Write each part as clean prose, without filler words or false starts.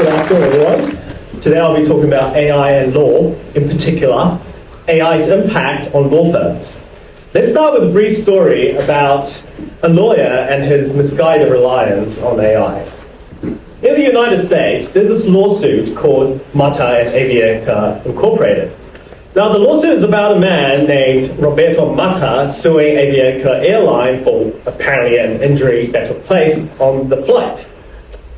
Good afternoon, everyone. Today I'll be talking about AI and law, in particular, AI's impact on law firms. Let's start with a brief story about a lawyer and his misguided reliance on AI. In the United States, there's this lawsuit called Mata and Avianca Incorporated. Now, the lawsuit is about a man named Roberto Mata suing Avianca Airline for apparently an injury that took place on the flight.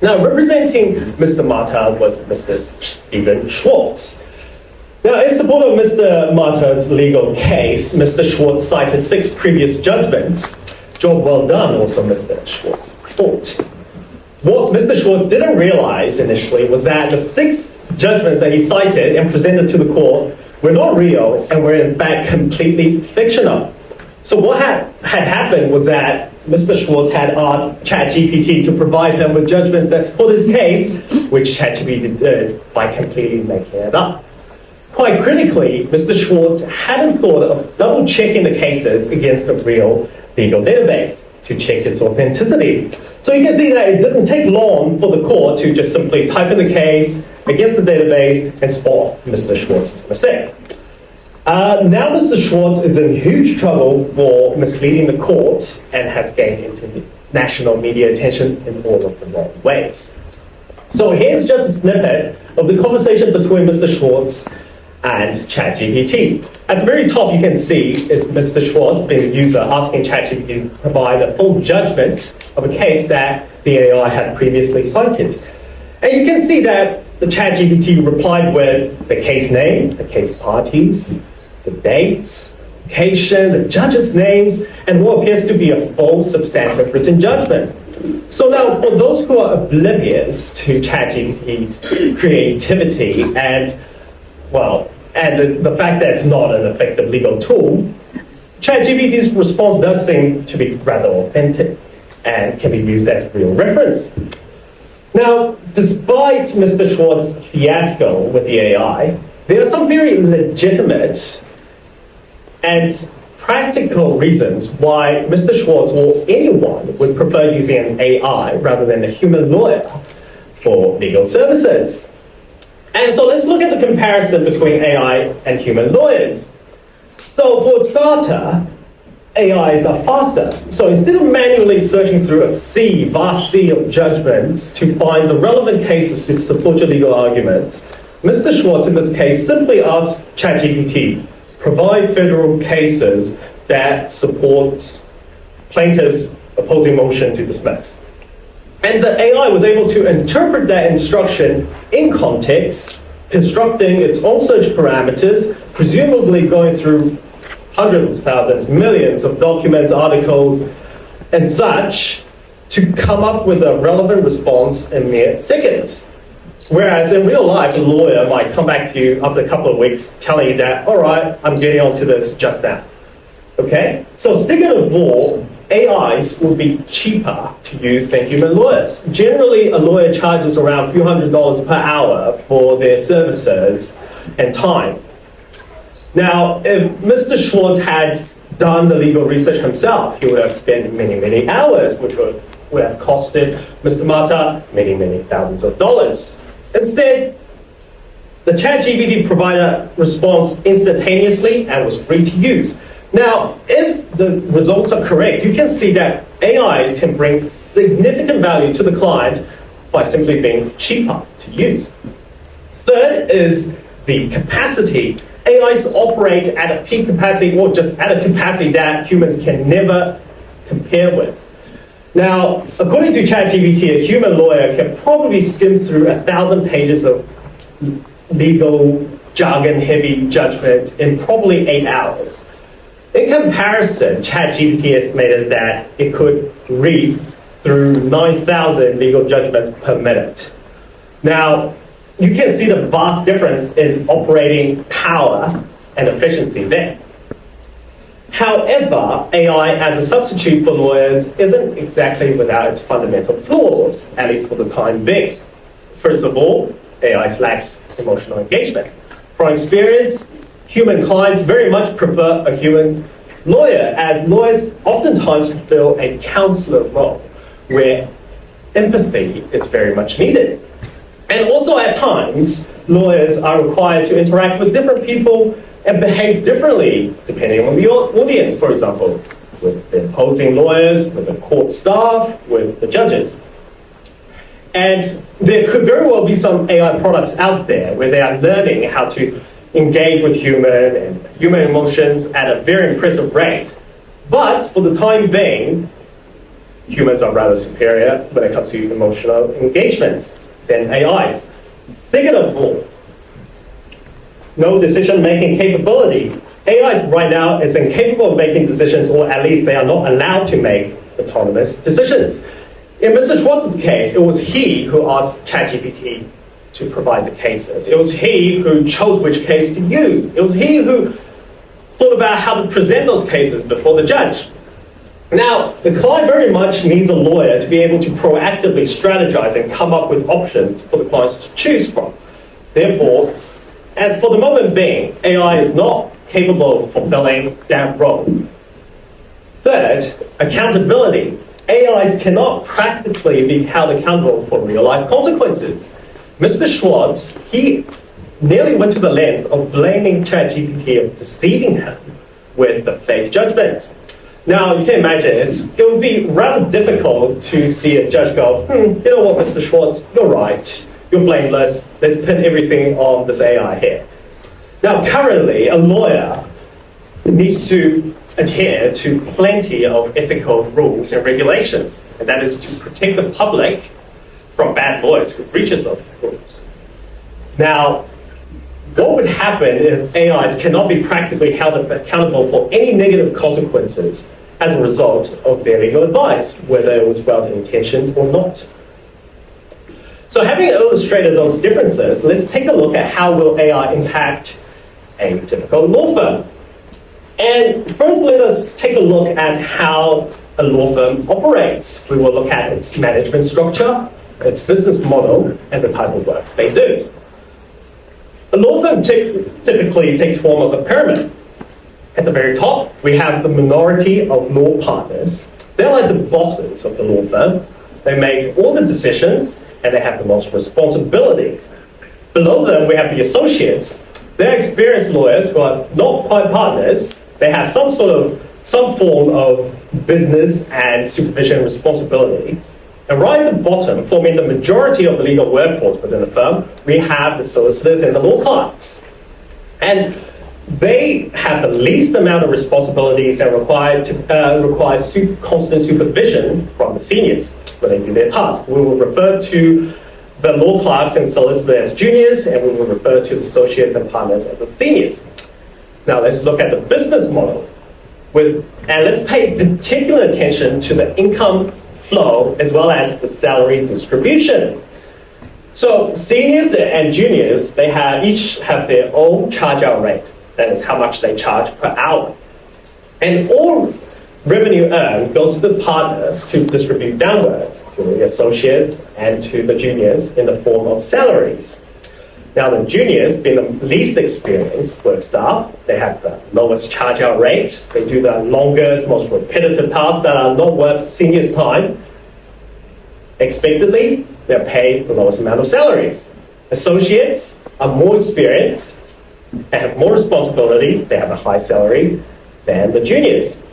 Now, representing Mr. Mata was Mr. Stephen Schwartz. Now, in support of Mr. Mata's legal case, Mr. Schwartz cited 6 previous judgments. Job well done, also, Mr. Schwartz thought. What Mr. Schwartz didn't realize initially was that the 6 judgments that he cited and presented to the court were not real and were in fact completely fictional. So what had happened was that Mr. Schwartz had asked ChatGPT to provide him with judgments that support his case, which ChatGPT did by completely making it up. Quite critically, Mr. Schwartz hadn't thought of double-checking the cases against a real legal database to check its authenticity. So you can see that it doesn't take long for the court to just simply type in the case against the database and spot Mr. Schwartz's mistake. Now Mr. Schwartz is in huge trouble for misleading the court and has gained into national media attention in all of the wrong ways. So here's just a snippet of the conversation between Mr. Schwartz and ChatGPT. At the very top, you can see is Mr. Schwartz, being the user, asking ChatGPT to provide a full judgment of a case that the AI had previously cited. And you can see that the ChatGPT replied with the case name, the case parties, the dates, location, the judges' names, and what appears to be a full substantive written judgment. So now, for those who are oblivious to ChatGPT's creativity and the fact that it's not an effective legal tool, ChatGPT's response does seem to be rather authentic and can be used as real reference. Now, despite Mr. Schwartz's fiasco with the AI, there are some very legitimate and practical reasons why Mr. Schwartz or anyone would prefer using an AI rather than a human lawyer for legal services. And so let's look at the comparison between AI and human lawyers. So for a starter, AIs are faster. So instead of manually searching through a vast sea of judgments to find the relevant cases to support your legal arguments, Mr. Schwartz in this case simply asks ChatGPT, provide federal cases that support plaintiffs' opposing motion to dismiss. And the AI was able to interpret that instruction in context, constructing its own search parameters, presumably going through hundreds of thousands, millions of documents, articles, and such, to come up with a relevant response in mere seconds. Whereas in real life, a lawyer might come back to you after a couple of weeks telling you that, all right, I'm getting onto this just now. Okay? So second of all, AIs will be cheaper to use than human lawyers. Generally, a lawyer charges around a few $100s per hour for their services and time. Now, if Mr. Schwartz had done the legal research himself, he would have spent many, many hours, which would have costed Mr. Mata many, many thousands of dollars. Instead, the ChatGPT provided a response instantaneously and was free to use. Now, if the results are correct, you can see that AI can bring significant value to the client by simply being cheaper to use. Third is the capacity. AIs operate at a peak capacity or just at a capacity that humans can never compare with. Now, according to ChatGPT, a human lawyer can probably skim through 1,000 pages of legal jargon-heavy judgment in probably 8 hours. In comparison, ChatGPT estimated that it could read through 9,000 legal judgments per minute. Now, you can see the vast difference in operating power and efficiency there. However, AI as a substitute for lawyers isn't exactly without its fundamental flaws, at least for the time being. First of all, AI lacks emotional engagement. From experience, human clients very much prefer a human lawyer, as lawyers oftentimes fulfill a counselor role where empathy is very much needed. And also at times, lawyers are required to interact with different people and behave differently depending on the audience, for example, with the opposing lawyers, with the court staff, with the judges. And there could very well be some AI products out there where they are learning how to engage with human emotions at a very impressive rate. But for the time being, humans are rather superior when it comes to emotional engagements than AIs. Second of all, no decision-making capability. AIs right now is incapable of making decisions, or at least they are not allowed to make autonomous decisions. In Mr. Schwartz's case, it was he who asked ChatGPT to provide the cases. It was he who chose which case to use. It was he who thought about how to present those cases before the judge. Now, the client very much needs a lawyer to be able to proactively strategize and come up with options for the clients to choose from. Therefore, and for the moment being, AI is not capable of fulfilling that role. Third, accountability. AIs cannot practically be held accountable for real-life consequences. Mr. Schwartz, he nearly went to the length of blaming ChatGPT of deceiving him with the fake judgments. Now, you can imagine, it would be rather difficult to see a judge go, you know what, Mr. Schwartz, you're right, you're blameless, let's pin everything on this AI here. Now, currently, a lawyer needs to adhere to plenty of ethical rules and regulations, and that is to protect the public from bad lawyers who breaches those rules. Now, what would happen if AIs cannot be practically held accountable for any negative consequences as a result of their legal advice, whether it was well-intentioned or not? So having illustrated those differences, let's take a look at how will AI impact a typical law firm. And first, let us take a look at how a law firm operates. We will look at its management structure, its business model, and the type of works they do. A law firm typically takes form of a pyramid. At the very top, we have the minority of law partners. They're like the bosses of the law firm. They make all the decisions, and they have the most responsibilities. Below them, we have the associates. They're experienced lawyers who are not quite partners. They have some form of business and supervision responsibilities. And right at the bottom, forming the majority of the legal workforce within the firm, we have the solicitors and the law clerks. And they have the least amount of responsibilities and require constant supervision from the seniors when they do their task. We will refer to the law clerks and solicitors as juniors, and we will refer to the associates and partners as the seniors. Now let's look at the business model, and let's pay particular attention to the income flow as well as the salary distribution. So seniors and juniors, they each have their own charge-out rate. That is how much they charge per hour. And all revenue earned goes to the partners to distribute downwards to the associates and to the juniors in the form of salaries. Now the juniors, being the least experienced work staff, they have the lowest charge-out rate. They do the longest, most repetitive tasks that are not worth seniors' time. Expectedly, they're paid the lowest amount of salaries. Associates are more experienced and have more responsibility. They have a high salary than the juniors.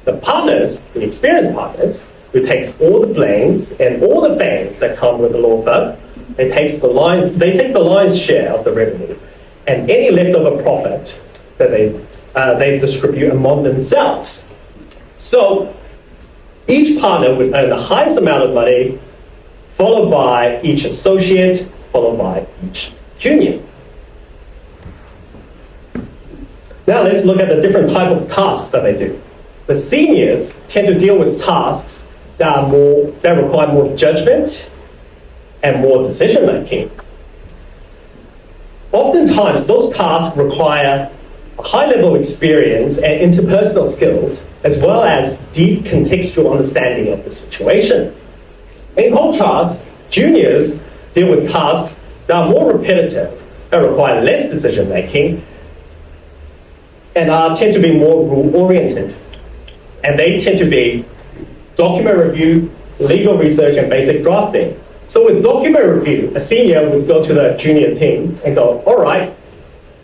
The partners, the experienced partners, who takes all the blames and all the bangs that come with the law firm, they take the lion's share of the revenue, and any leftover profit that they distribute among themselves. So each partner would earn the highest amount of money, followed by each associate, followed by each junior. Now let's look at the different type of tasks that they do. The seniors tend to deal with tasks that require more judgment and more decision-making. Oftentimes, those tasks require a high level of experience and interpersonal skills, as well as deep contextual understanding of the situation. In contrast, juniors deal with tasks that are more repetitive, that require less decision-making, and tend to be more rule-oriented. And they tend to be document review, legal research, and basic drafting. So with document review, a senior would go to the junior team and go, all right,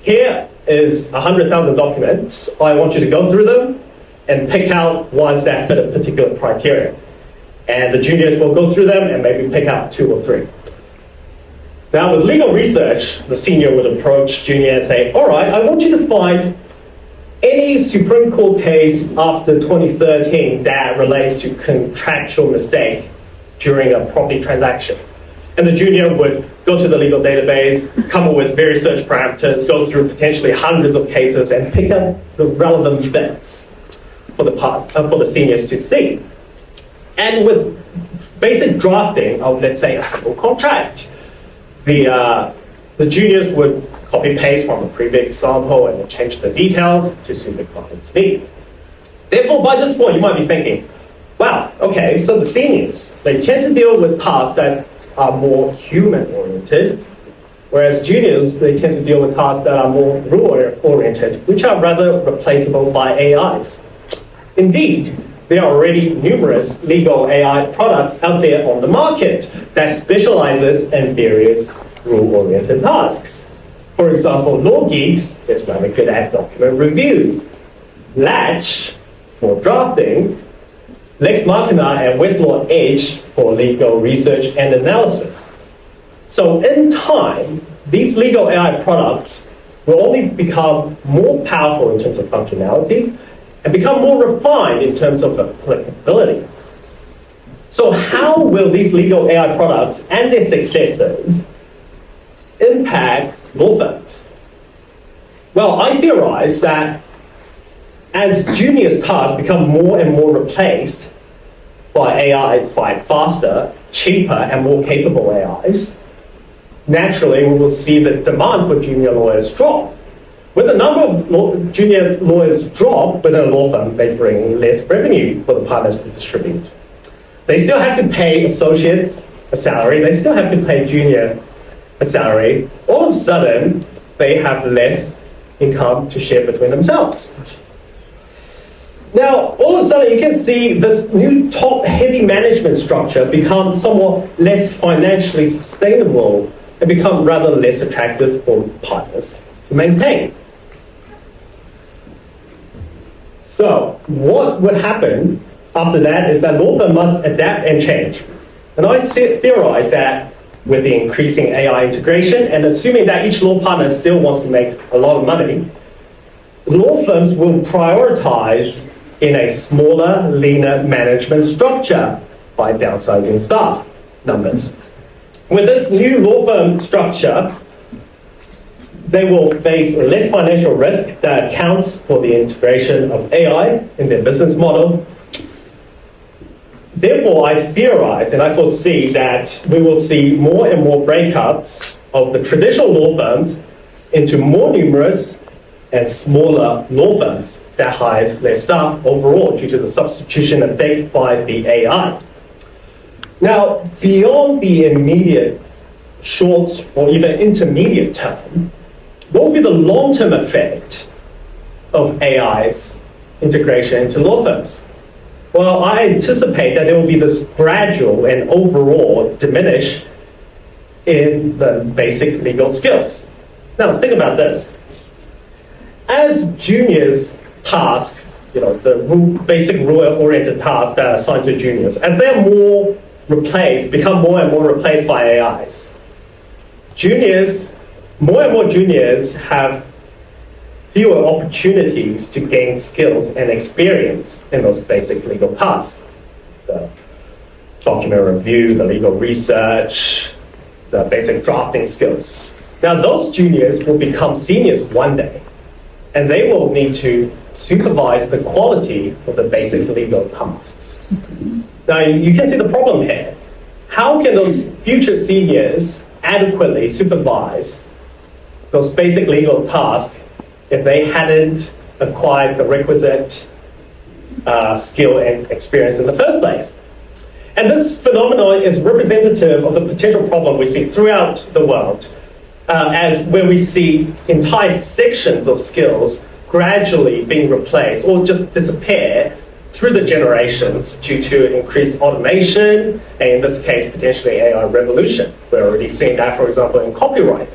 here is 100,000 documents. I want you to go through them and pick out ones that fit a particular criteria. And the juniors will go through them and maybe pick out 2 or 3. Now with legal research, the senior would approach junior and say, all right, I want you to find any Supreme Court case after 2013 that relates to contractual mistake during a property transaction. And the junior would go to the legal database, come up with various search parameters, go through potentially hundreds of cases and pick up the relevant bits for the seniors to see. And with basic drafting of, let's say, a simple contract, the juniors would copy-paste from a previous example and change the details to suit the client's need. Therefore, by this point, you might be thinking, wow, okay, so the seniors, they tend to deal with tasks that are more human-oriented, whereas juniors, they tend to deal with tasks that are more rule-oriented, which are rather replaceable by AIs. Indeed, there are already numerous legal AI products out there on the market that specializes in various rule-oriented tasks. For example, LawGeeks is rather good at document review. Latch for drafting, Lex Machina and Westlaw Edge for legal research and analysis. So in time, these legal AI products will only become more powerful in terms of functionality and become more refined in terms of applicability. So how will these legal AI products and their successors impact law firms? Well, I theorize that as juniors' tasks become more and more replaced by AI, by faster, cheaper, and more capable AIs, naturally we will see the demand for junior lawyers drop. When the number of junior lawyers drop within a law firm, they bring less revenue for the partners to distribute. They still have to pay associates a salary, they still have to pay junior a salary. All of a sudden, they have less income to share between themselves. Now, all of a sudden, you can see this new top-heavy management structure become somewhat less financially sustainable and become rather less attractive for partners to maintain. So, what would happen after that is that law firm must adapt and change. And I theorize that with the increasing AI integration and assuming that each law partner still wants to make a lot of money, law firms will prioritize in a smaller, leaner management structure by downsizing staff numbers. With this new law firm structure, they will face less financial risk that accounts for the integration of AI in their business model. Therefore, I theorize and I foresee that we will see more and more breakups of the traditional law firms into more numerous and smaller law firms that hires less staff overall due to the substitution effect by the AI. Now, beyond the immediate, short, or even intermediate term, what will be the long-term effect of AI's integration into law firms? Well, I anticipate that there will be this gradual and overall diminish in the basic legal skills. Now, think about this. As juniors task, the basic rule-oriented tasks that are assigned to juniors, as they're become more and more replaced by AIs, more and more juniors have fewer opportunities to gain skills and experience in those basic legal tasks. The document review, the legal research, the basic drafting skills. Now, those juniors will become seniors one day, and they will need to supervise the quality of the basic legal tasks. Now, you can see the problem here. How can those future seniors adequately supervise those basic legal tasks if they hadn't acquired the requisite skill and experience in the first place? And this phenomenon is representative of the potential problem we see throughout the world, as where we see entire sections of skills gradually being replaced or just disappear through the generations due to increased automation, and in this case, potentially AI revolution. We're already seeing that, for example, in copyright.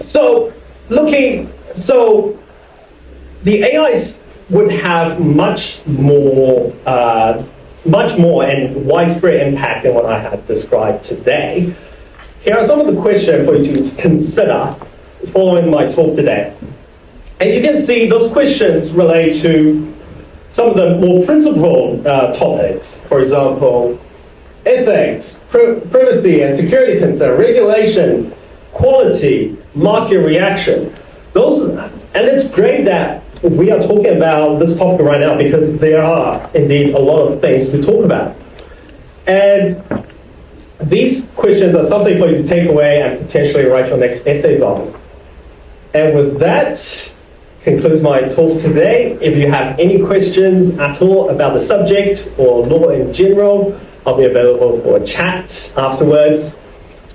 So the AIs would have much more and widespread impact than what I have described today. Here are some of the questions for you to consider following my talk today. And you can see those questions relate to some of the more principled topics. For example, ethics, privacy and security concern, regulation, quality, market reaction. And it's great that we are talking about this topic right now because there are indeed a lot of things to talk about. And these questions are something for you to take away and potentially write your next essays on. And with that, concludes my talk today. If you have any questions at all about the subject or law in general, I'll be available for a chat afterwards.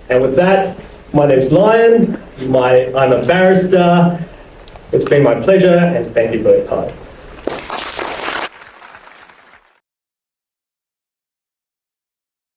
And with that, my name's Lion. I'm a barrister. It's been my pleasure, and thank you for your time.